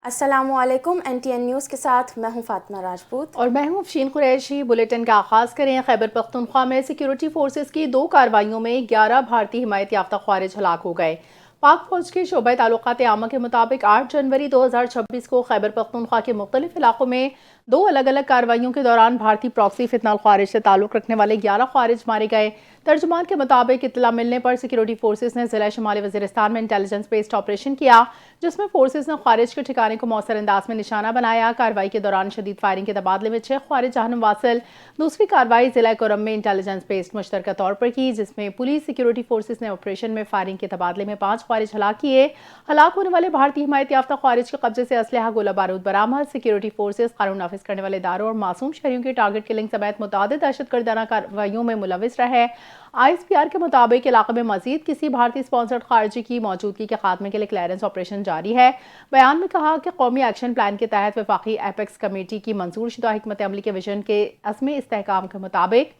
अस्सलामु अलैकुम। NTN news के साथ मैं हूं फातिमा राजपूत और मैं हूं अफशीन कुरैशी। बुलेटिन का आगाज करें। खैबर पख्तूनख्वा में सिक्योरिटी फोर्सेस की 2 कार्रवाइयों में 11 भारतीय हिमायत याफ्ता ख्वारिज हलाक हो गए। पाक फौज के शोबे ताल्लुकात आमा के मुताबिक 8 जनवरी 2026 को खैबर पख्तूनख्वा के मुख्तलिफ इलाकों में 2 अलग अलग कार्रवाइयों के दौरान भारतीय प्रॉक्सी फितनाल ख्वारिज से ताल्लुक रखने वाले 11 ख्वारिज मारे गए। तर्जुमान के मुताबिक इत्तला मिलने पर सिक्योरिटी फोर्सेस ने जिला शुमाली वजीरिस्तान में इंटेलिजेंस बेस्ड ऑपरेशन किया, जिसमें फोर्सेस ने ख्वारिज के ठिकाने को मौसर अंदाज में निशाना बनाया। कार्रवाई के दौरान शदीद फायरिंग के तबादले में 6 ख्वारिज जहन्नुम वासिल। दूसरी कार्रवाई जिला कोरम में इंटेलिजेंस बेस्ड मुश्तरका तौर पर की, जिसमें पुलिस सिक्योरिटी फोर्सेस ने ऑपरेशन में फायरिंग के तबादले में 5 ख्वारिज हलाक किए। हलाक होने वाले भारतीय हिमायत याफ्ता ख्वारिज के कब्जे से असलहा, गोला बारूद बरामद। सिक्योरिटी फोर्सेस कानून नाफिज करने वाले इदारों और मासूम शहरियों के टारगेट किलिंग समेत मुतादिद दहशतगर्दाना कार्रवाइयों में मुलविस रहे। ISPR के मुताबिक इलाके में मजीद किसी भारतीय स्पॉन्सर्ड खारजी की मौजूदगी के खात्मे के लिए क्लियरेंस ऑपरेशन जारी है। बयान में कहा कि कौमी एक्शन प्लान के तहत वफाकी एपेक्स कमेटी की मंजूर शुदा हिकमत अमली के विजन के असमी इस्तेहकाम के मुताबिक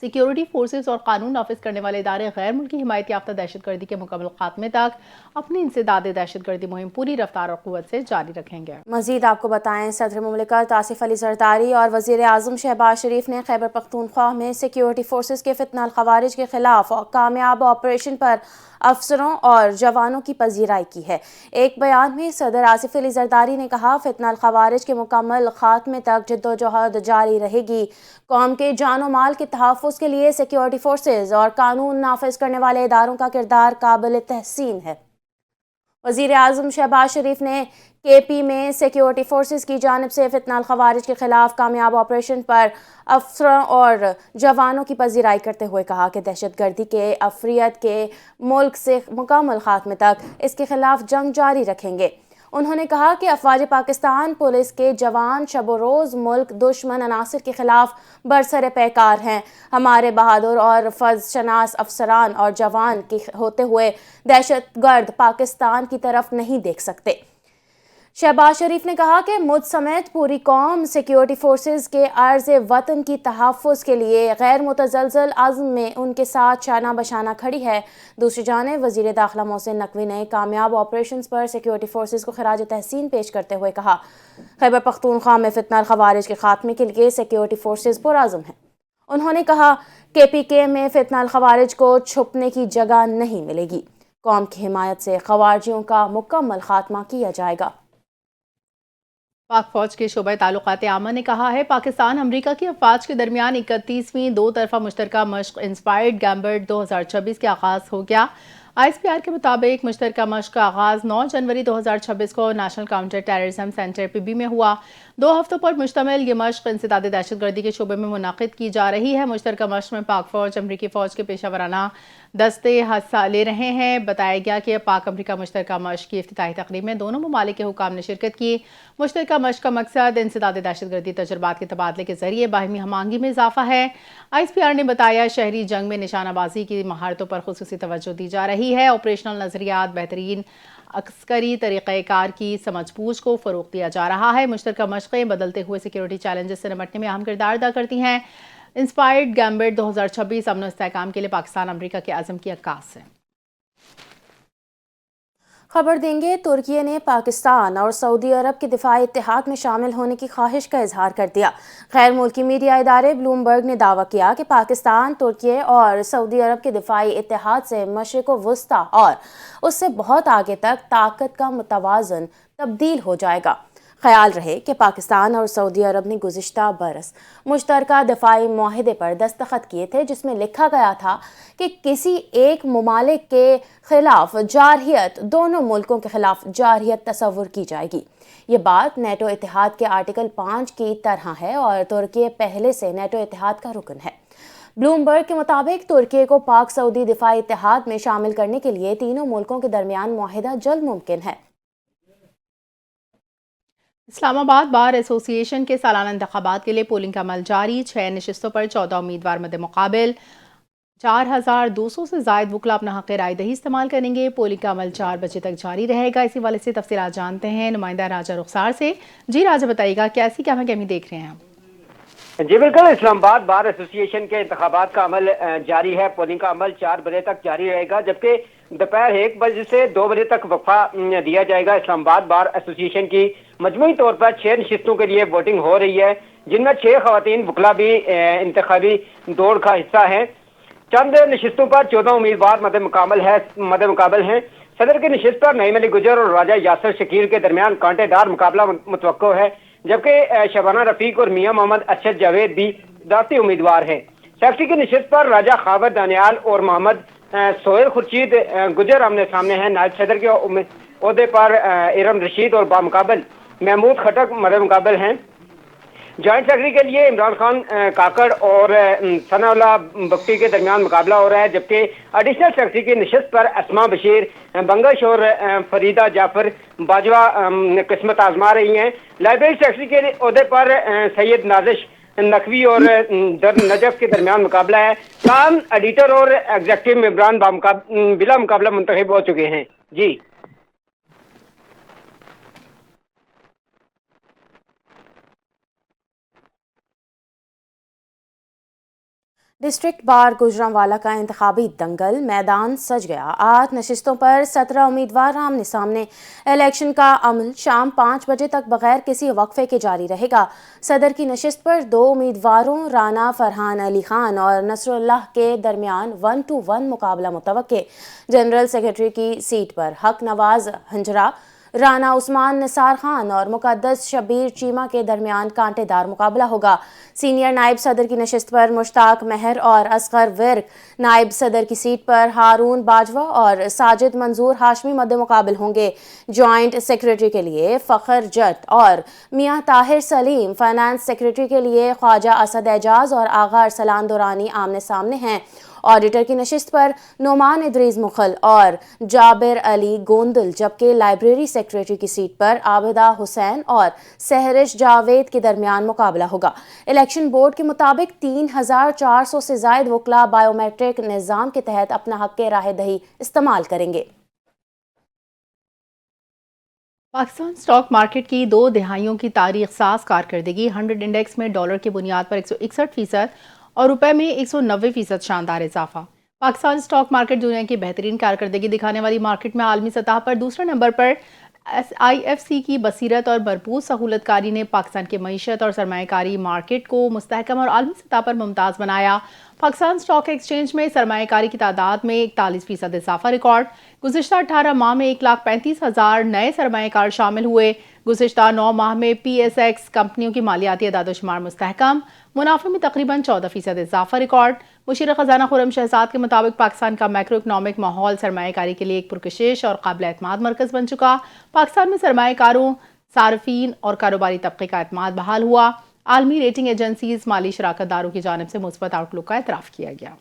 सिक्योरिटी फोर्सेस और कानून नाफिज करने वाले इदारे गैर मुल्की हिमायत याफ्ता दहशतगर्दी के मुकम्मल खात्मे तक अपनी इंसदाद दहशतगर्दी मुहिम पूरी रफ्तार और कुव्वत से जारी रखेंगे। मजीद आपको बताएं, सदर मुमलिकत आसिफ अली जरदारी और वज़ीर आज़म शहबाज शरीफ ने खैबर पख्तूनख्वा में सिक्योरिटी फोर्सेस के फितनाल खवारिज के खिलाफ कामयाब ऑपरेशन पर अफसरों और जवानों की पजीराई की है। एक बयान में सदर आसिफ अली जरदारी ने कहा, फितनाल खवारिज के मुकम्मल खात्मे तक जद्दोजहद जारी रहेगी। कौम के जानो माल के तहफ़्फ़ुज़ के लिए सिक्योरिटी फोर्सेस और कानून नाफिज करने वाले इदारों का किरदार काबिल तहसीन है। वज़ीर आज़म शहबाज शरीफ ने KP में सिक्योरिटी फोर्सेस की जानिब से फितनाल खवारिज के खिलाफ कामयाब ऑपरेशन पर अफसरों और जवानों की पजीराई करते हुए कहा कि दहशतगर्दी के अफरियत के मुल्क से मुकम्मल खात्मे तक इसके खिलाफ जंग जारी रखेंगे। उन्होंने कहा कि अफवाज पाकिस्तान पुलिस के जवान शब रोज़ मुल्क दुश्मन अनासर के खिलाफ बरसर पैकार हैं। हमारे बहादुर और फर्ज शनास अफसरान और जवान के होते हुए दहशतगर्द पाकिस्तान की तरफ नहीं देख सकते। शहबाज शरीफ ने कहा कि मुझ समेत पूरी कौम सिक्योरिटी फोर्सेस के अर्ज़ वतन की तहफ़्फ़ुज़ के लिए गैर मुतज़लज़ल अज़्म में उनके साथ शाना बशाना खड़ी है। दूसरी जानिब वज़ीर दाखिला मोहसिन नकवी ने कामयाब ऑपरेशंस पर सिक्योरिटी फोर्सेस को खराज तहसीन पेश करते हुए कहा, खैबर पख्तूनख्वा में फितनाल खवारिज के खात्मे के लिए सिक्योरिटी फोर्सेस पुरअज़्म हैं। उन्होंने कहा कि PK में फितनाल खवारिज को छुपने की जगह नहीं मिलेगी। कौम की हिमायत से खवारिजियों का मुकम्मल खात्मा किया जाएगा। पाक फौज के शोबे ताल्लुकात आमा ने कहा है, पाकिस्तान अमरीका की अफवाज के दरमियान 31वीं 2 तरफा मुश्तरका मश्क इंस्पायर्ड गैम्बर्ट 2026 के आगाज हो गया। ISPR के मुताबिक मुश्तरका मश्क का आगाज 9 जनवरी 2026 को national counter terrorism centre PB में हुआ। 2 हफ्तों पर मुश्तमिल ये मश्क इंसदाद दहशतगर्दी के शोबे में मुनाकिद की जा रही है। मुश्तरका मश्क में पाक फौज अमरीकी फौज के पेशा वराना दस्ते हिस्सा ले रहे हैं। बताया गया कि पाक अमरीका मुश्तरका मश्क की इफ्तिताही तकरीब में दोनों ममालिक के हुकाम ने शिरकत की। मुश्तरका मश्क का मकसद इंसदाद दहशतगर्दी तजुर्बात के तबादले के जरिए बाहिमी हमांगी में इजाफा है। ISPR ने बताया, शहरी जंग में निशानाबाजी की महारतों पर खुसूसी तवज्जो दी जा रही है। ऑपरेशनल नजरियात, बेहतरीन अस्करी तरीक़ाकार की समझ बूझ को फ़रोग़ दिया जा रहा है। मुश्तरका मशक़ें बदलते हुए सिक्योरिटी चैलेंजेस से निपटने में अहम किरदार अदा करती हैं। इंस्पायर्ड गैम्बर्ट 2026 अमन इस्तेहकाम के लिए पाकिस्तान अमरीका के अज़म की अक्कास है। खबर देंगे, तुर्की ने पाकिस्तान और सऊदी अरब के दिफाई इत्तेहाद में शामिल होने की ख्वाहिश का इजहार कर दिया। गैर मुल्की मीडिया इदारे ब्लूमबर्ग ने दावा किया कि पाकिस्तान तुर्की और सऊदी अरब के दिफाई इत्तेहाद से मशरिक़ वुस्ता और उससे बहुत आगे तक ताकत का मुतवाज़न तब्दील हो जाएगा। ख्याल रहे कि पाकिस्तान और सऊदी अरब ने गुज़िश्ता बरस मुश्तरका दफ़ाई मुआहदे पर दस्तखत किए थे, जिसमें लिखा गया था कि किसी एक मुमालिक के खिलाफ जारहियत दोनों मुल्कों के खिलाफ जारहियत तस्वुर की जाएगी। ये बात नेटो इत्तेहाद के आर्टिकल 5 की तरह है और तुर्की पहले से नेटो इत्तेहाद का रुकन है। ब्लूमबर्ग के मुताबिक तुर्की को पाक सऊदी दिफाई इत्तेहाद में शामिल करने के लिए तीनों मुल्कों के दरमियान मुआहिदा जल्द मुमकिन है। इस्लामाबाद बार एसोसिएशन के सालाना इंतखाबात के लिए पोलिंग का अमल जारी। 6 नशिस्तों पर 14 उम्मीदवार मद्दे मुकाबिल 4200 से जायद वकला अपना हक़ राय दही इस्तेमाल करेंगे। पोलिंग का अमल 4 बजे तक जारी रहेगा। इसी वाले से तफसीलात जानते हैं नुमाइंदा राजा रुखसार से। जी राजा, बताइएगा कैसी क्या कमी देख रहे हैं आप? जी बिल्कुल, इस्लामाबाद बार एसोसिएशन के इंतखाबात का अमल जारी है। पोलिंग का अमल 4 बजे तक जारी रहेगा, जबकि दोपहर 1 बजे से 2 बजे तक वक्फा दिया जाएगा। इस्लामाबाद बार एसोसिएशन की मजमूई तौर पर 6 नशिस्तों के लिए वोटिंग हो रही है, जिनमें 6 खवातीन वकला भी इंतखाबी दौड़ का हिस्सा है। चंद नशिस्तों पर 14 उम्मीदवार मद मुकाबल हैं। सदर की नशिस्त पर नईम अली गुजर और राजा यासर शकील के दरमियान कांटेदार मुकाबला मुतवक्को है, जबकि शबाना रफीक और मियां मोहम्मद अरशद जावेद भी दाती उम्मीदवार हैं। सेक्रेटरी की नशिस्त पर राजा खावर दानियाल और मोहम्मद सोहेल खुर्शीद गुजर आमने सामने हैं। नायब सदर के ओहदे पर इरम रशीद और बामुकाबल महमूद खटक मद मुकाबल हैं। जॉइंट सेक्रेटरी के लिए इमरान खान काकड़ और सनाउल्लाह बख्ती के दरमियान मुकाबला हो रहा है, जबकि एडिशनल सेक्रेटरी की नशिस्त पर अस्मा बशीर बंगश और फरीदा जाफर बाजवा किस्मत आजमा रही हैं। लाइब्रेरी सेक्रेटरी के ओहदे पर सैयद नाजिश नकवी और दर नजफ के दरमियान मुकाबला है। काम एडिटर और एग्जेक्टिव मेंबरान बिला मुकाबला मुंतखब हो चुके हैं। जी डिस्ट्रिक्ट बार गुजरांवाला का इंतखाबी दंगल मैदान सज गया। 8 नशिस्तों पर 17 उम्मीदवार आमने सामने। इलेक्शन का अमल शाम 5 बजे तक बगैर किसी वक्फे के जारी रहेगा। सदर की नशिस्त पर 2 उम्मीदवारों राना फरहान अली खान और नसरुल्लाह के दरमियान 1-1 मुकाबला मुतवक्के। जनरल सेक्रेटरी की सीट पर हक नवाज हंजरा, राना उस्मान निसार खान और मुकद्दस शबीर चीमा के दरमियान कांटेदार मुकाबला होगा। सीनियर नायब सदर की नशिस्त पर मुश्ताक महर और असगर विर्क, नायब सदर की सीट पर हारून बाजवा और साजिद मंजूर हाशमी मद्दे मुकाबिल होंगे। जॉइंट सेक्रेटरी के लिए फ़खर जट और मियां ताहिर सलीम, फाइनेंस सेक्रेटरी के लिए ख्वाजा असद एजाज और आगा अरसलान दुरानी आमने सामने हैं। ऑडिटर की नशिस्त पर नोमान इदरीस मुखल और जाबिर अली गोंदल, जबकि लाइब्रेरी सेक्रेटरी की सीट पर आबिदा हुसैन और सहरिश जावेद के दरमियान मुकाबला होगा। इलेक्शन बोर्ड के मुताबिक 3400 से जायद वकला बायोमेट्रिक निज़ाम के तहत अपना हक राह दही इस्तेमाल करेंगे। पाकिस्तान स्टॉक मार्केट की 2 दिहाइयों की तारीख साज कारकर्दगी। 100 इंडेक्स में डॉलर की बुनियाद पर 161% और रुपए में 190% शानदार इजाफा। पाकिस्तान स्टॉक मार्केट दुनिया की बेहतरीन कारकर्दगी दिखाने वाली मार्केट में आलमी सतह पर दूसरे नंबर पर IFC की बसीरत और भरपूर सहूलतकारी ने पाकिस्तान की मईशत और सरमायाकारी मार्केट को मुस्तहकम और आलमी सतह पर मुमताज़ बनाया। पाकिस्तान स्टॉक एक्सचेंज में सरमायाकारी की तादाद में 41% इजाफा रिकॉर्ड। गुज़िश्ता 18 माह में 1,35,000 नए सरमायाकार शामिल हुए। गुज़िश्ता 9 माह में PSX कंपनियों की मालियाती अदाद-ओ-शुमार मुस्तहकम। मुनाफे में तकरीबन 14% इजाफा रिकॉर्ड। मुशीर खजाना खुर्रम शहजाद के मुताबिक पाकिस्तान का मैक्रो इकनॉमिक माहौल सरमायाकारी के लिए एक पुरकशिश और काबिल एतमाद मरकज़ बन चुका। पाकिस्तान में सरमायाकारों, सार्फिन और कारोबारी तबके का एतमाद बहाल हुआ। आलमी रेटिंग एजेंसीज माली शराकतदारों की जानिब से मुस्बत आउटलुक का एतराफ़ किया गया।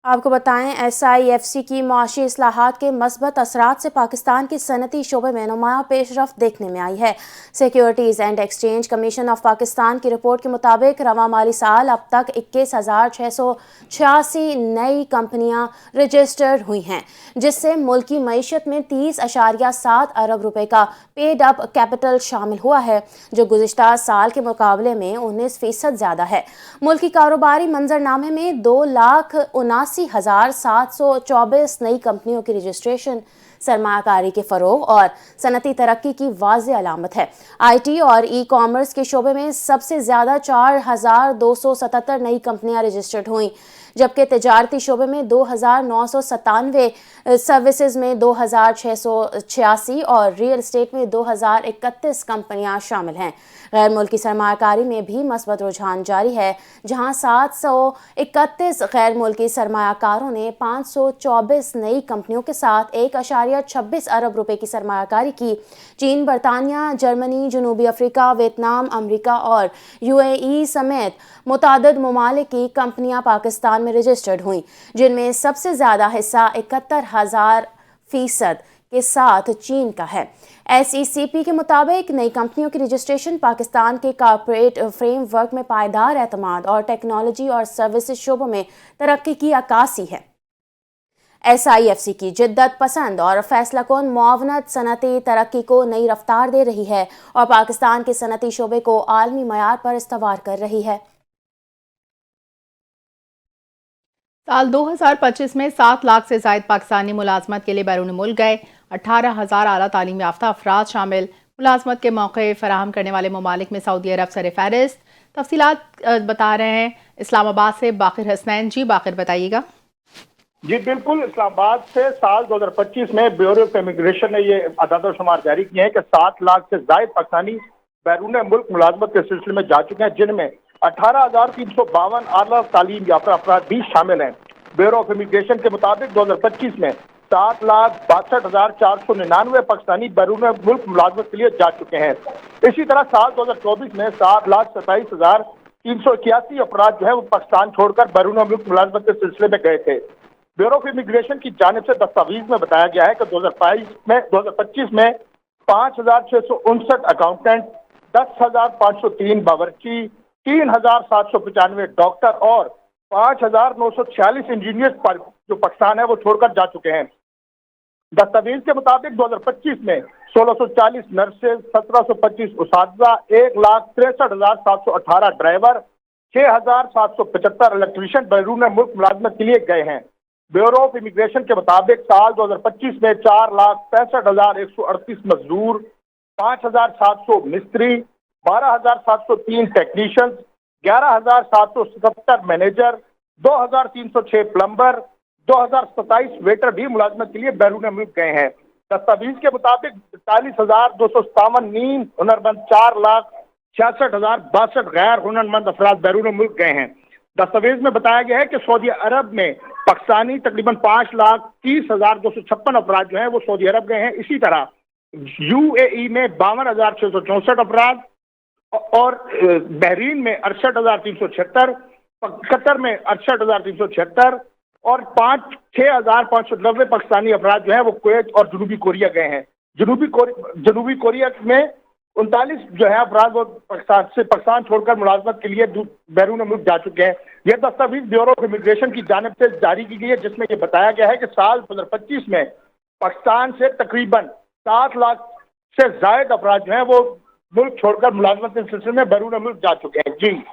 आपको बताएं, SIFC की मुआशी इस्लाहात के मस्बत असरात से पाकिस्तान की सनती शोबे में नुमायां पेशरफ्त देखने में आई है। Securities and exchange commission of Pakistan की रिपोर्ट के मुताबिक रवा माली साल अब तक 21,686 नई कंपनियां रजिस्टर्ड हुई हैं, जिससे मुल्की मईशत में 30.7 अरब रुपए का पेड अप कैपिटल शामिल हुआ है, जो गुज़िश्ता साल के मुकाबले में 19% ज़्यादा है। मुल्की कारोबारी मंजरनामे में 2,79,724 नई कंपनियों की रजिस्ट्रेशन सरमायाकारी के फ़रोग और सनती तरक्की की वाज़ेह अलामत है। IT और ई-कॉमर्स के शोबे में सबसे ज़्यादा 4,277 नई कंपनियां रजिस्टर्ड हुई, जबकि तजारती शोबे में 2,997, सर्विसेज में 2,686 और रियल एस्टेट में 2,031 कंपनियां शामिल हैं। गैर मुल्की सरमायाकारी में भी मस्बत रुझान जारी है, जहां 731 गैर मुल्की सरमायाकारों ने 524 नई कंपनियों के साथ 1.26 अरब रुपए की सरमायाकारी की। चीन, बरतानिया, जर्मनी, जनूबी अफ्रीका, वियतनाम, अमरीका और UAE समेत मुतादिद ममालिक की कंपनियां पाकिस्तान में रजिस्टर्ड हुई, जिनमें सबसे ज़्यादा हिस्सा 71,000% के साथ चीन का है। SECP के मुताबिक नई कंपनियों की रजिस्ट्रेशन पाकिस्तान के कॉर्पोरेट फ्रेमवर्क में पायदार एतमाद और टेक्नोलॉजी और सर्विसेज शोबों में तरक्की की अक्कासी है। SIFC की जिद्दत पसंद और फैसला कौन मुआवनत सनती तरक्की को नई रफ्तार दे रही है और पाकिस्तान के सनती शोबे को आलमी मयार पर इस्तवार कर रही है। साल 2025 में 7 लाख से ज़ायद पाकिस्तानी मुलाजमत के लिए बैरून मुल्क गए। 18,000 आला तालीम याफ्ता अफराद शामिल। मुलाजमत के मौके फराहम करने वाले ममालिक में सऊदी अरब सर-ए-फ़हरिस्त। तफसीलात बता रहे हैं इस्लामाबाद से बाकिर हसनैन। जी बाकिर, बताइएगा। जी बिल्कुल, इस्लामाबाद से साल 2025 में ब्यूरो ऑफ इमिग्रेशन ने ये अदाद शुमार जारी किए हैं कि 7 लाख से ज़ायद पाकिस्तानी बैरून मुल्क मुलाजमत के सिलसिले में जा चुके हैं, जिनमें 18,352 आला तालीम याफ्ता अफराद भी शामिल हैं। ब्यूरो ऑफ इमिग्रेशन के मुताबिक 2025 में 7,62,499 पाकिस्तानी बैरून मुल्क मुलाजमत के लिए जा चुके हैं। इसी तरह साल 2024 में 7,27,381 अफराद जो है वो पाकिस्तान छोड़कर बैरून मुल्क मुलाजमत के सिलसिले में गए थे। ब्यूरो ऑफ इमिग्रेशन की जानिब से दस्तावेज में बताया गया है कि 2025 में 5,659 अकाउंटेंट, 10,503 बावर्ची, 3,795 डॉक्टर और 5,946 इंजीनियर पर जो पाकिस्तान है वो छोड़कर जा चुके हैं। दस्तावेज के मुताबिक 2025 में 1640 नर्सेज, 1725 उसातिज़ा, 1,63,718 ड्राइवर, 6,775 इलेक्ट्रीशियन बैरून मुल्क मुलाजमत के लिए गए हैं। ब्यूरो ऑफ इमिग्रेशन के मुताबिक साल 2025 में 4,65,138 मजदूर, 5,700 मिस्त्री, 12,703 टेक्नीशियंस, 11,777 मैनेजर, 2,306 प्लम्बर, 2,027 वेटर भी मुलाजमत के लिए बैरून मुल्क गए हैं। दस्तावेज के मुताबिक 41,257 नीम हुनरमंद, 4,66,062 गैर हुनरमंद अफराद बैरून मुल्क गए हैं। दस्तावेज में बताया गया है कि सऊदी अरब में पाकिस्तानी तकरीबन 5,30,256 अफराद जो हैं वो सऊदी अरब गए हैं। इसी तरह UAE में 52,664 अफराद और बहरीन में 68,376, कतर में 68,376 और 6,590 पाकिस्तानी अफराद जो हैं वो कुवैत और जनूबी कोरिया गए हैं। जनूबी कोरिया में 39 जो है अफराद वो पाकिस्तान छोड़कर मुलाजमत के लिए बैरून मुल्क जा चुके हैं। यह दस्तावेज ब्यूरो ऑफ इमिग्रेशन की जानिब से जारी की गई है, जिसमें यह बताया गया है कि साल 2025 में पाकिस्तान से तकरीबन 7 लाख से ज़ायद अफराद जो हैं वो मुल्क छोड़कर मुलाजमत के सिलसिले में बैरून मुल्क जा चुके हैं। जी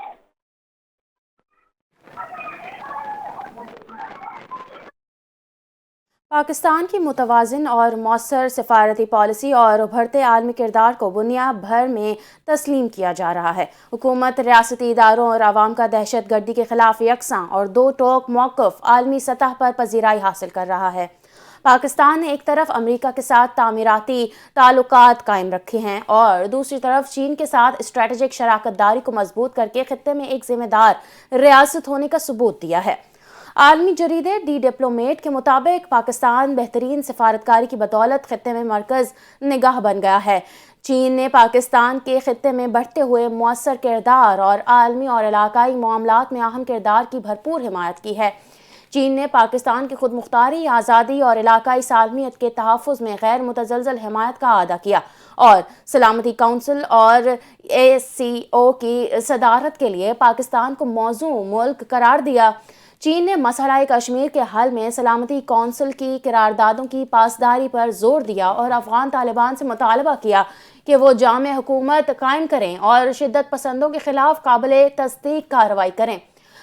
पाकिस्तान की मुतवाज़िन और मौसर सिफारती पॉलिसी और उभरते आलमी किरदार को दुनिया भर में तस्लीम किया जा रहा है। हुकूमत रियासती इदारों और आवाम का दहशत गर्दी के खिलाफ यकसां और दो टोक मौक़िफ़ आलमी सतह पर पजीराई हासिल कर रहा है। पाकिस्तान ने एक तरफ अमेरिका के साथ तामीराती ताल्लुकात कायम रखे हैं और दूसरी तरफ चीन के साथ स्ट्रेटेजिक शराकतदारी को मजबूत करके खित्ते में एक जिम्मेदार रियासत होने का सबूत दिया है। आलमी जरीदे दी डिप्लोमेट के मुताबिक पाकिस्तान बेहतरीन सिफारतकारी की बदौलत खित्ते में मरकज़ निगाह बन गया है। चीन ने पाकिस्तान के खित्ते में बढ़ते हुए मौसर किरदार और आलमी और इलाकाई मामलात में अहम किरदार की भरपूर हिमायत की है। चीन ने पाकिस्तान की खुद मुख्तारी, आज़ादी और इलाकाई सालमियत के तहफ़्फ़ुज़ में गैर मुतज़लज़ल हिमायत का अदा किया और सलामती काउंसिल और ASCO की सदारत के लिए पाकिस्तान को मौजू मुल्क करार दिया। चीन ने मसला कश्मीर के हल में सलामती कौंसिल की करारदादों की पासदारी पर जोर दिया और अफगान तालिबान से मुतालबा किया कि वो जामे हुकूमत कायम करें और शिद्दत पसंदों के खिलाफ काबिल तस्दीक कार्रवाई करें।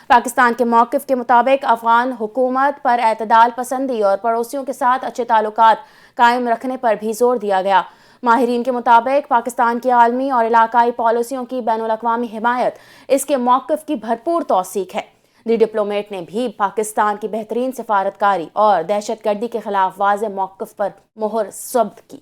पाकिस्तान के मौक़िफ़ के मुताबिक अफगान हुकूमत पर एतदाल पसंदी और पड़ोसियों के साथ अच्छे ताल्लुकात कायम रखने पर भी जोर दिया गया। माहिरीन के मुताबिक पाकिस्तान की आलमी और इलाकाई पॉलिसियों की बैनुल अक़वामी हिमायत इसके मौक़िफ़ की भरपूर तौसीक है। दी डिप्लोमेट ने भी पाकिस्तान की बेहतरीन सिफारतकारी और दहशतगर्दी के खिलाफ वाज़ेह मौक़िफ़ पर मोहर ज़ब्त की।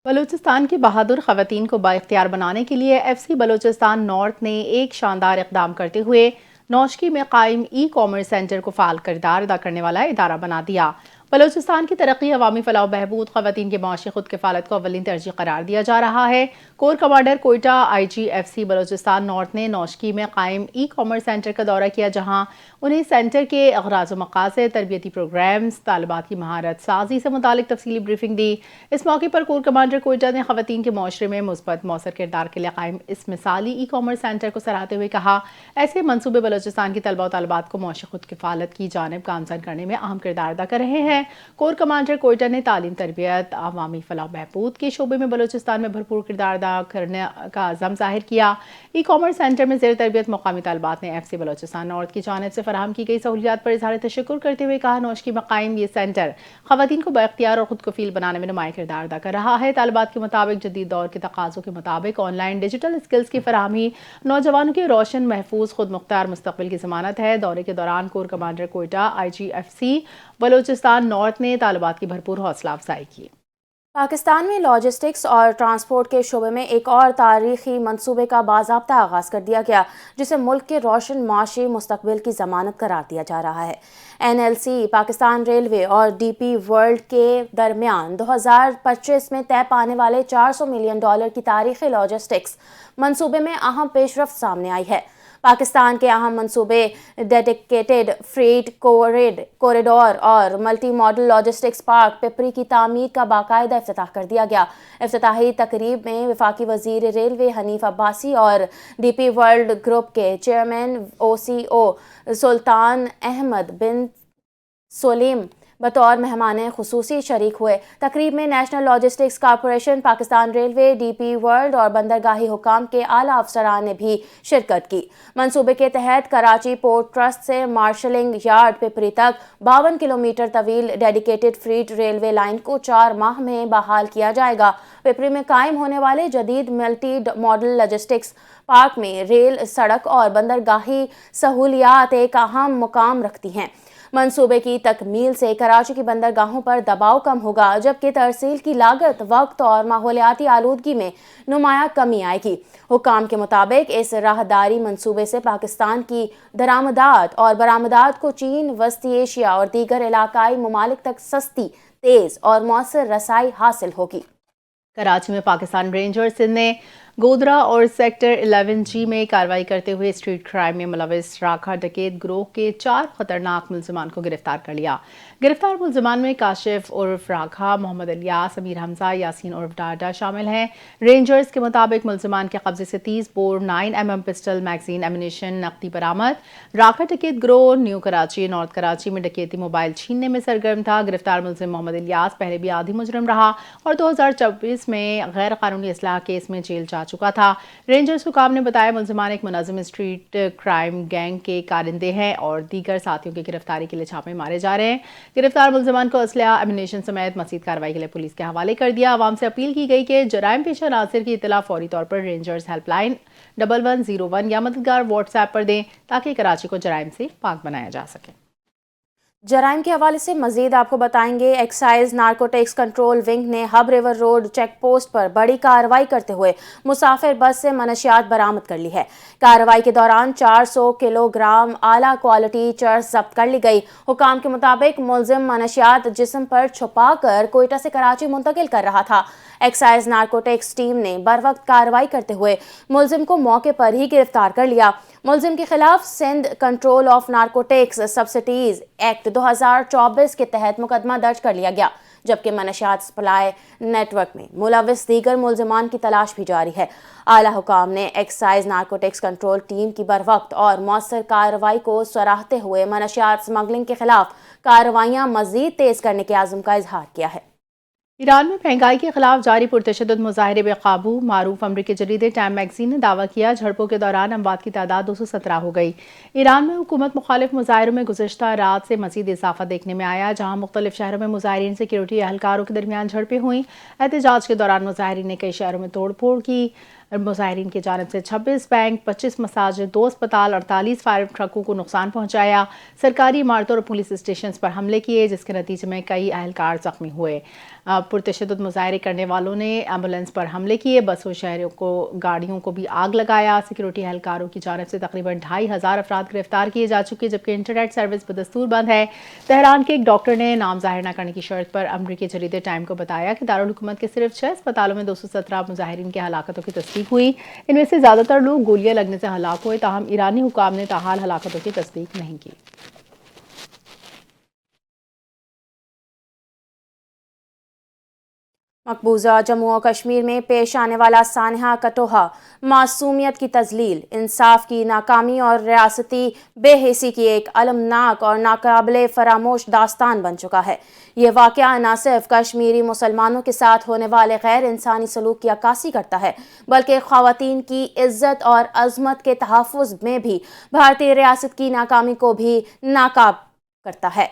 बलूचिस्तान की बहादुर ख़वातीन को बाइख्तियार बनाने के लिए FC बलूचिस्तान नॉर्थ ने एक शानदार इक़दाम करते हुए नौशकी में कायम ई-कॉमर्स सेंटर को फ़ाल किरदार अदा करने वाला इदारा बना दिया। बलूचिस्तान की तरक्की, अवामी फलाह बहबूद, ख़वातीन की माशी खुद किफ़ालत को अव्वलीन तरजीह करार दिया जा रहा है। Core commander Quetta IG FC Balochistan north ने नौशकी में कायम ई-कॉमर्स सेंटर का दौरा किया, जहाँ उन्हें सेंटर के अग़राज़ व मक़ासद, तरबियती प्रोग्राम्स, तालिबात की महारत साजी से मुतालिक तफसीली ब्रीफिंग दी। इस मौके पर कोर कमांडर कोयटा ने ख़वातीन के माशरे में मुस्बत मौसर किरदार के लिए कायम इस मिसाली ई-कॉमर्स सेंटर को सराहते हुए कहा, ऐसे मनसूबे बलूचिस्तान की तलबा व तालिबात को माशी खुद किफ़ालत की जानिब गामज़न करने में अहम किरदार अदा कर रहे हैं। हैं। कोर कमांडर कोयटा ने तालीम तरबियत अवामी फलाह बहबूद के शोबे में बलोचिस्तान में भरपूर किरदार अदा करने का अज़म जाहिर किया। ई कॉमर्स सेंटर में ज़ेर तरबियत मकामी तालिबात ने FC बलोचिस्तान नॉर्थ की जानिब से फराहम की गई सहूलियात पर इज़हार तशक्कुर करते हुए कहा, नौशकी मकाम ये सेंटर ख़वातीन को बाइख्तियार और खुद कफील बनाने में नुमाया किरदार अदा कर रहा है। तालिबात के मुताबिक जदीद दौर के तकाज़ों के मुताबिक ऑनलाइन डिजिटल स्किल्स की फराहमी नौजवानों के रोशन महफूज खुद मुख्तार मुस्तकबिल की ज़मानत है। दौरे के दौरान core commander Quetta IGFC Balochistan north ने तालिबात की भरपूर हौसला अफजाई की। पाकिस्तान में लॉजिस्टिक्स और ट्रांसपोर्ट के शोबे में एक और तारीखी मंसूबे का बाज़ाब्ता आगाज़ कर दिया गया, जिसे मुल्क के रोशन माशी मुस्तकबिल की ज़मानत करार दिया जा रहा है। NLC, पाकिस्तान रेलवे और DP वर्ल्ड के दरमियान 2025 में तय पाने वाले $400 मिलियन की तारीखी लॉजिस्टिक्स मंसूबे में अहम पेशरफ्त सामने आई है। पाकिस्तान के अहम मंसूबे डेडिकेटेड फ्रीट कॉरिडोर और multi modal logistics park Pipri की तामीर का बाकायदा इफ्तिताह कर दिया गया। इफ्तिताही तकरीब में वफाकी वजीर रेलवे हनीफ अब्बासी और DP वर्ल्ड ग्रुप के चेयरमैन OCO सुल्तान अहमद बिन सोलीम बतौर मेहमान खुसूसी शरीक हुए। तकरीब में national logistics corporation, Pakistan railway, DP world और बंदरगाही हुकाम के आला अफसरान ने भी शिरकत की। मंसूबे के तहत कराची पोर्ट ट्रस्ट से मार्शलिंग यार्ड पिपरी तक 52 किलोमीटर तवील डेडिकेटेड फ्रीट रेलवे लाइन को 4 माह में बहाल किया जाएगा। पिपरी में कायम होने वाले जदीद मल्टी मॉडल लॉजिस्टिक्स पार्क में रेल, सड़क और बंदरगाही सहूलियात एक अहम मुकाम रखती हैं। मंसूबे की तकमील से कराची की बंदरगाहों पर दबाव कम होगा, जबकि तरसील की लागत, वक्त और माहौलियाती आलूदगी में नुमाया कमी आएगी। हुकाम के मुताबिक इस राहदारी मंसूबे से पाकिस्तान की दरामदात और बरामदात को चीन, वस्ती एशिया और दीगर इलाकाई ममालिक तक सस्ती, तेज़ और मौसर रसाई हासिल होगी। कराची में पाकिस्तान रेंजर्स ने गोदरा और सेक्टर 11G में कार्रवाई करते हुए स्ट्रीट क्राइम में मुलविस राखा डकैत गिरोह के 4 खतरनाक मुल्जिमान को गिरफ्तार कर लिया। गिरफ्तार मुल्जिमान में काशिफ उर्फ राखा, मोहम्मद इलियास, अमीर हमजा, यासीन उर्फ डाडा शामिल हैं। रेंजर्स के मुताबिक मुल्जिमान के कब्जे से 30 bore 9mm pistol, magazine, ammunition, नकदी बरामद। राखा डकैत गिरोह न्यू कराची, नॉर्थ कराची में डकैती मोबाइल छीनने में सरगर्म था। गिरफ्तार मुल्जिम मोहम्मद इलियास पहले भी आधी मुजरिम रहा और 2024 में गैर कानूनी इसलाह केस में जेल जा चुका था। रेंजर्स हुकाम ने बताया मुल्जिमान एक मुनज़्ज़म स्ट्रीट क्राइम गैंग के कारिंदे हैं और दीगर साथियों की गिरफ्तारी के लिए छापे मारे जा रहे हैं। गिरफ्तार मुल्जिमान को असलहा, एमिनेशन समेत मज़ीद कार्रवाई के लिए पुलिस के हवाले कर दिया। आवाम से अपील की गई कि जराइम पेशा नासिर की इत्तला फौरी तौर पर रेंजर्स हेल्पलाइन 1101 या मददगार WhatsApp पर दें ताकि कराची को जराइम से पाक बनाया जा सके। जराइम के हवाले से मजीद आपको बताएंगे। एक्साइज नारकोटिक्स कंट्रोल विंग ने Hub river road check post पर बड़ी कार्रवाई करते हुए मुसाफिर बस से मनशियात बरामद कर ली है। कार्रवाई के दौरान 400 किलोग्राम आला क्वालिटी चर्स जब्त कर ली गई। हुकाम के मुताबिक मुलजिम मनशियात जिस्म पर छुपा कर कोयटा से कराची मुंतकिल कर रहा था। एक्साइज नारकोटिक्स टीम ने बरवक्त कार्रवाई करते हुए मुलजिम को मौके पर ही गिरफ्तार कर लिया। मुलजिम के खिलाफ Sindh control of narcotics substances act 2024 के तहत मुकदमा दर्ज कर लिया गया, जबकि मनशियात सप्लाई नेटवर्क में मुलविस दीगर मुलजिमान की तलाश भी जारी है। आला हुकाम ने एक्साइज नारकोटिक्स कंट्रोल टीम की बरवक्त और मौसर कार्रवाई को सराहते हुए मनशियात स्मगलिंग के खिलाफ कार्रवाइयां मजीद तेज करने के आज़म का इजहार किया है। ईरान में महंगाई के खिलाफ जारी पुरतशद्दुद मुजाहिरे बेकाबू। मारूफ अमरीकी जरीदे टाइम मैगजीन ने दावा किया झड़पों के दौरान अमवात की तादाद 217 हो गई। ईरान में हुकूमत मुखालिफ मुजाहिरों में गुज़श्ता रात से मज़ीद इजाफा देखने में आया, जहाँ मुख्तलिफ शहरों में मुजाहिरीन सिक्योरिटी एहलकारों के दरमियान झड़पें हुई। एहतजाज के दौरान मुजाहिरीन ने कई शहरों में तोड़ फोड़ की। मुजाहिरीन की जानब से 26 बैंक, 25 मसाजिद, 2 अस्पताल, 48 फायर ट्रकों को नुकसान पहुंचाया। सरकारी इमारतों और पुलिस स्टेशन पर हमले किए, जिसके नतीजे में कई अहलकार जख्मी हुए। पुरतशद्दुद मुजाहिरे करने वालों ने एम्बुलेंस पर हमले किए, बसों, शहरों को, गाड़ियों को भी आग लगाया। सिक्योरिटी एहलकारों की जानब से तकरीबन 2500 अफराद गिरफ्तार किए जा चुके, जबकि इंटरनेट सर्विस बदस्तूर बंद है। तेहरान के एक डॉक्टर ने नाम जाहिर न करने की शर्त पर अमरीकी जरीदे टाइम को बताया कि दारुल हुकूमत के सिर्फ 6 अस्पतालों में 217 मुजाहिरीन की हलाकतों की तस्दीक हुई। इनमें से ज्यादातर लोग गोलियां लगने से हलाक हुए, ताहम ईरानी हुकाम ने ताहाल हलाकतों की तस्दीक नहीं की। मकबूजा जम्मू और कश्मीर में पेश आने वाला सानहा कटोहा मासूमियत की तजलील, इंसाफ की नाकामी और रियासती बेहिसी की एक अलमनाक और नाकाबिले फरामोश दास्तान बन चुका है। ये वाक़या न सिर्फ कश्मीरी मुसलमानों के साथ होने वाले गैर इंसानी सलूक की अक्कासी करता है, बल्कि ख़वातीन की इज़्ज़त और अज़मत के तहफ़्फ़ुज़ में भी भारतीय रियासत की नाकामी को भी नाकाब करता है।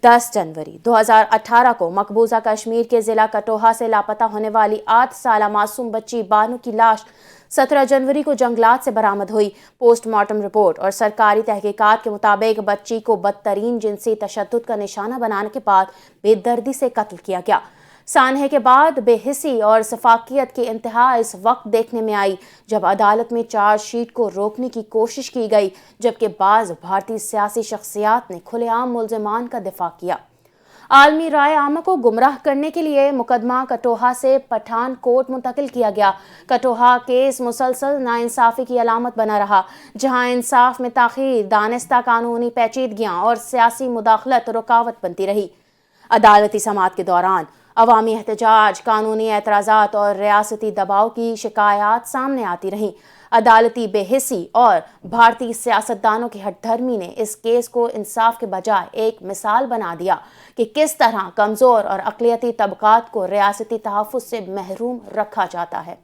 10 जनवरी 2018 को मकबूजा कश्मीर के ज़िला कटोहा से लापता होने वाली 8 साला मासूम बच्ची बानू की लाश 17 जनवरी को जंगलात से बरामद हुई। पोस्टमार्टम रिपोर्ट और सरकारी तहकीकात के मुताबिक बच्ची को बदतरीन जिनसी तशद्दुद का निशाना बनाने के बाद बेदर्दी से कत्ल किया गया। सानहे के बाद बेहिसी और सफाकियत की इंतहा इस वक्त देखने में आई जब अदालत में चार्जशीट को रोकने की कोशिश की गई, जबकि बाज़ भारतीय सियासी शख्सियात ने खुलेआम मुल्ज़िमान का दिफा किया। आलमी राय आमा को गुमराह करने के लिए मुकदमा कटोहा से पठानकोट मुंतकिल किया गया। कटोहा केस मुसलसल नाइंसाफ़ी की अलामत बना रहा, जहां इंसाफ में ताख़ीर, दानिस्ता कानूनी पेचीदगियां और सियासी मुदाखलत रुकावट बनती रही। अदालती समाअत के दौरान अवामी एहतजाज, कानूनी एतराज़ात और रियासती दबाव की शिकायत सामने आती रहीं। अदालती बेहिसी और भारतीय सियासतदानों की हठधर्मी ने इस केस को इंसाफ के बजाय एक मिसाल बना दिया कि किस तरह कमज़ोर और अक़लियती तबक़ात को रियासती तहफ़्फ़ुज़ से महरूम रखा जाता है।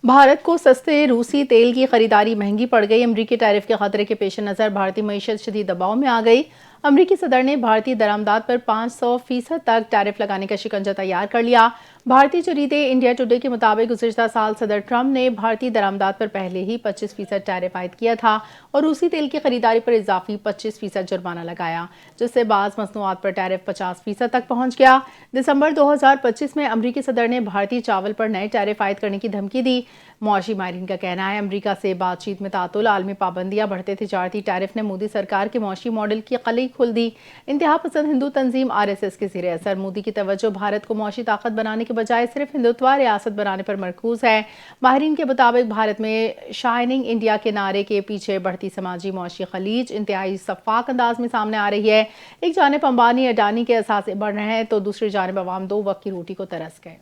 भारत को सस्ते रूसी तेल की खरीदारी महंगी पड़ गई। अमरीकी टैरिफ के खतरे के पेश नज़र भारतीय मईशत शदीद दबाव में आ गई। अमरीकी सदर ने भारतीय दरामदात पर 500% तक टैरिफ लगाने का शिकंजा तैयार कर लिया। भारतीय जरीदे इंडिया टुडे के मुताबिक गुज़िश्ता साल सदर ट्रंप ने भारतीय दरामदात पर पहले ही 25% टैरिफ आयद किया था और रूसी तेल की खरीदारी पर इजाफी 25% जुर्माना लगाया, जिससे बाज़ मसनूआत पर टैरिफ 50% तक पहुंच गया। दिसंबर 2025 में अमरीकी सदर ने भारतीय चावल पर नए टैरिफ आयद करने की धमकी दी। मुआशी माहिरीन का कहना है अमरीका से बातचीत में तातुल, आलमी पाबंदियां, बढ़ते तिजारती टैरिफ ने मोदी सरकार के मुआशी मॉडल की कली खोल दी। इंतहा पसंद हिंदू तंजीम RSS के ज़ेरे असर मोदी की तवज्जो भारत को मुआशी ताकत बनाने के बजाय सिर्फ हिंदुत्व रियासत बनाने पर मरकूज है। माहिरीन के मुताबिक भारत में शाइनिंग इंडिया के नारे के पीछे बढ़ती समाजी मुआशी खलीज इंतहाई शफ़ाफ अंदाज में सामने आ रही है। एक जानिब अंबानी अडानी के असासे बढ़ रहे हैं तो दूसरी जानिब अवाम दो वक्त की रोटी को तरस गए।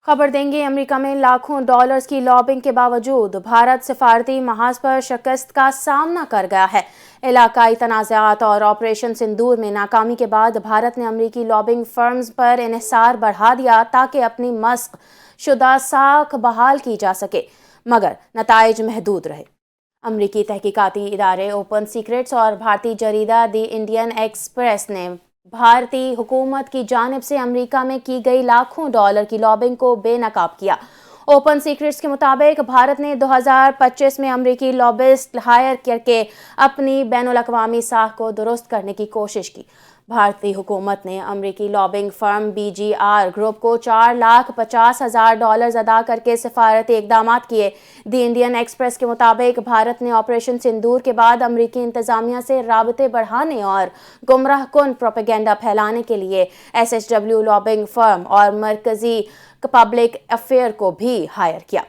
खबर देंगे, अमेरिका में लाखों डॉलर्स की लॉबिंग के बावजूद भारत सिफारती महाज पर शिकस्त का सामना कर गया है। इलाकाई तनाज़ात और ऑपरेशन सिंदूर में नाकामी के बाद भारत ने अमेरिकी लॉबिंग फर्म्स पर इन्हिसार बढ़ा दिया ताकि अपनी मस्क शुदा साख बहाल की जा सके, मगर नताइज महदूद रहे। अमरीकी तहकीकाती इदारे ओपन सीक्रेट्स और भारतीय जरीदा दी इंडियन एक्सप्रेस ने भारतीय हुकूमत की जानिब से अमेरिका में की गई लाखों डॉलर की लॉबिंग को बेनकाब किया। ओपन सीक्रेट्स के मुताबिक भारत ने 2025 में अमरीकी लॉबिस्ट हायर करके अपनी बैनुल अक़वामी साख को दुरुस्त करने की कोशिश की। भारतीय हुकूमत ने अमरीकी लॉबिंग फर्म BGR ग्रुप को $4,50,000 अदा करके सिफारती इक़दाम किए। दी इंडियन एक्सप्रेस के मुताबिक भारत ने ऑपरेशन सिंदूर के बाद अमरीकी इंतज़ामिया से राबते बढ़ाने और गुमराह कुन प्रोपेगेंडा फैलाने के लिए SHW लॉबिंग फर्म और मरकज़ी पब्लिक अफेयर को भी हायर किया।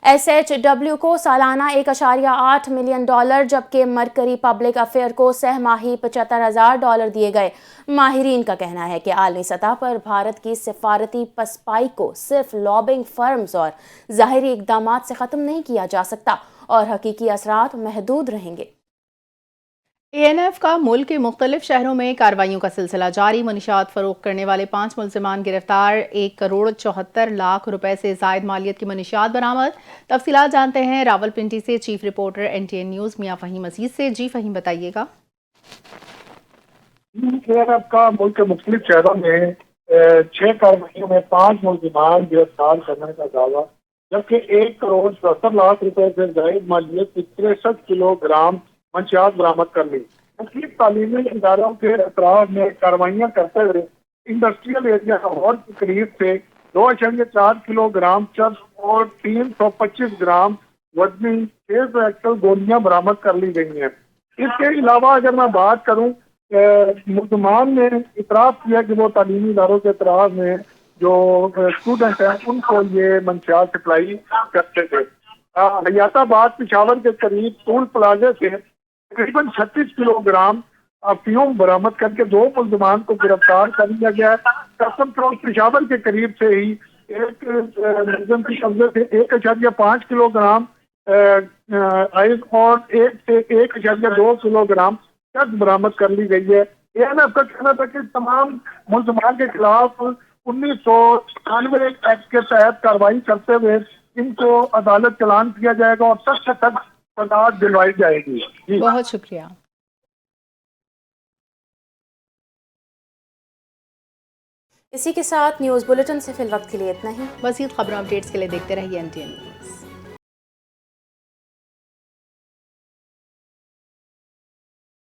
SHW को सालाना $1.8 मिलियन, जबकि मरकरी पब्लिक अफेयर को सहमाही $75,000 दिए गए। माहिरीन का कहना है कि आलमी सतह पर भारत की सिफारती पसपाई को सिर्फ लॉबिंग फर्म्स और ज़ाहिरी इक़दामात से ख़त्म नहीं किया जा सकता और हकीकी असरात महदूद रहेंगे। ANF का मुल्क के मुख्तलिफ शहरों में कार्रवाइयों का सिलसिला जारी। मनीशात फरोख्त करने वाले 5 मुल्ज़िमान गिरफ्तार। 1,74,00,000 रुपए से ज़ायद मालियत की मनीशात बरामद। तफसीलात जानते हैं रावलपिंडी से चीफ रिपोर्टर NTN न्यूज़ मियां फ़हीम अजीज से। जी फ़हीम, बताइएगा। ANF का मुल्क के मुख्तलिफ शहरों में 6 कार्रवाइयों में 5 मुल्ज़िमान गिरफ्तार करने का दावा, जबकि 1,74,00,000 रुपए से ज़ायद मालियत की 63 किलोग्राम मंशियात बरामद कर ली। मुख्तलिफ तालीमी इदारों के अतराफ में कार्रवाइयाँ करते हुए इंडस्ट्रियल एरिया लाहौर के करीब से 2.4 किलोग्राम चर्स और 325 ग्राम वजनी 600 एक्सल गोलियाँ बरामद कर ली गई हैं। इसके अलावा अगर मैं बात करूँ, मुल्ज़िमान ने इतराफ़ किया कि वो तालीमी इदारों के अतराफ में जो स्टूडेंट हैं उनको ये मंशियात सप्लाई करते थे। हयाताबाद पिशावर के करीब टूल प्लाजा से तकरीबन 36 किलोग्राम अफीम बरामद करके 2 मुल्ज़िमान को गिरफ्तार कर लिया गया है। कस्टम चौक पेशावर के करीब से ही एक मुलजिम के कब्जे से 1.5 किलोग्राम आइस और 1 से 1.2 किलोग्राम ड्रग्स बरामद कर ली गई है। ANF का कहना था कि तमाम मुलजमान के खिलाफ 1991 एक्ट के तहत कार्रवाई करते हुए इनको अदालत चालान किया जाएगा और सख्त से सख्त सजा दिलवाई जाएगी। जी बहुत शुक्रिया। इसी के साथ न्यूज़ बुलेटिन से फिल वक्त के लिए इतना ही। मज़ीद खबरों अपडेट्स के लिए देखते रहिए NTN न्यूज़।